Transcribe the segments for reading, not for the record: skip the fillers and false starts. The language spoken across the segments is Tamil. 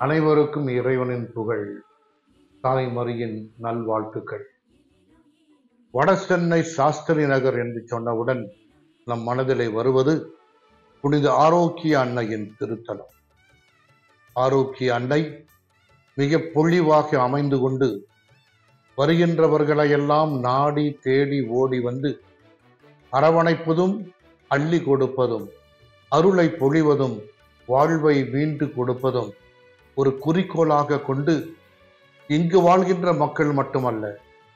அனைவருக்கும் இறைவனின் புகழ், தாய் மரியின் நல்வாழ்த்துக்கள். வடசென்னை சாஸ்திரி நகர் என்று சொன்னவுடன் நம் மனதிலே வருவது புனித ஆரோக்கிய அன்னையின் திருத்தலம். ஆரோக்கிய அன்னை மிக பொழிவாக அமைந்து கொண்டு வருகின்றவர்களையெல்லாம் நாடி தேடி ஓடி வந்து அரவணைப்பதும், அள்ளி கொடுப்பதும், அருளை பொழிவதும், வாழ்வை மீண்டு கொடுப்பதும் ஒரு குறிக்கோளாக கொண்டு இங்கு வாழ்கின்ற மக்கள் மட்டுமல்ல,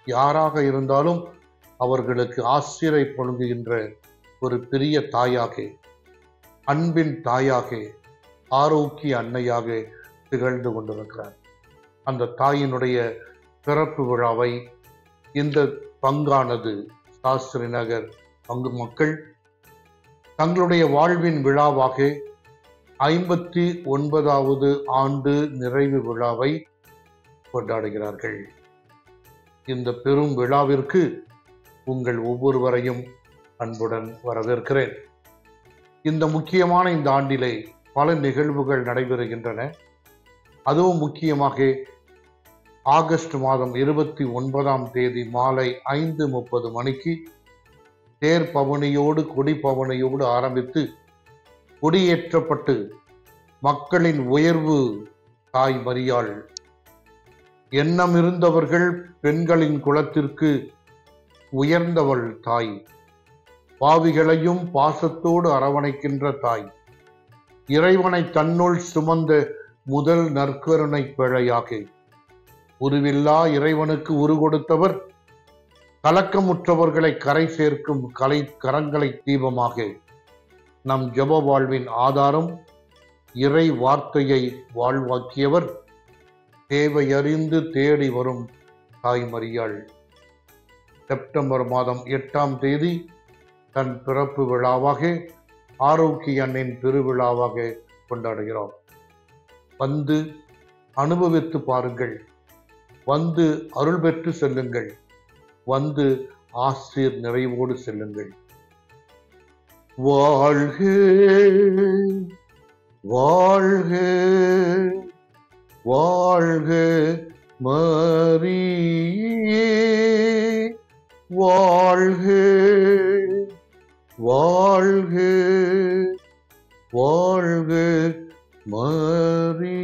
யாராக இருந்தாலும் அவர்களுக்கு ஆசிரை பொழுங்குகின்ற ஒரு பெரிய தாயாக, அன்பின் தாயாக, ஆரோக்கிய அன்னையாக திகழ்ந்து கொண்டிருக்கிறார். அந்த தாயினுடைய பிறப்பு விழாவை இந்த பங்கானது சாஸ்திரி நகர் பங்கு மக்கள் தங்களுடைய வாழ்வின் விழாவாக 59வது ஆண்டு நிறைவு விழாவை கொண்டாடுகிறார்கள். இந்த பெரும் விழாவிற்கு உங்கள் ஒவ்வொருவரையும் அன்புடன் வரவேற்கிறேன். இந்த முக்கியமான இந்த ஆண்டிலே பல நிகழ்வுகள் நடைபெறுகின்றன. அதுவும் முக்கியமாக ஆகஸ்ட் மாதம் 29ஆம் தேதி மாலை 5:30 மணிக்கு தேர் பவனியோடு கொடி பவனியோடு ஆரம்பித்து கொடியேற்றப்பட்டு மக்களின் உயர்வு தாய் மரியாள், எண்ணம் இருந்தவர்கள் பெண்களின் குலத்திற்கு உயர்ந்தவள் தாய், பாவிகளையும் பாசத்தோடு அரவணைக்கின்ற தாய், இறைவனை தன்னுள் சுமந்த முதல் நற்கருணை பிழையாக, உருவில்லா இறைவனுக்கு உரு கொடுத்தவர், கலக்கமுற்றவர்களை கரை சேர்க்கும் கரங்களை தீபமாக, நம் ஜெப வாழ்வின் ஆதாரம், இறை வார்த்தையை வாழ்வாக்கியவர், தேவையறிந்து தேடி வரும் தாய் மரியாள். செப்டம்பர் மாதம் 8ஆம் தேதி தன் பிறப்பு விழாவாக ஆரோக்கிய அன்னையின் திருவிழாவாக கொண்டாடுகிறோம். வந்து அனுபவித்து பாருங்கள், வந்து அருள் பெற்று செல்லுங்கள், வந்து ஆசீர் நிறைவோடு செல்லுங்கள். வாழ்க வாழ்க வாழ்க மரியே, வாழ்க வாழ்க வாழ்க மரியே.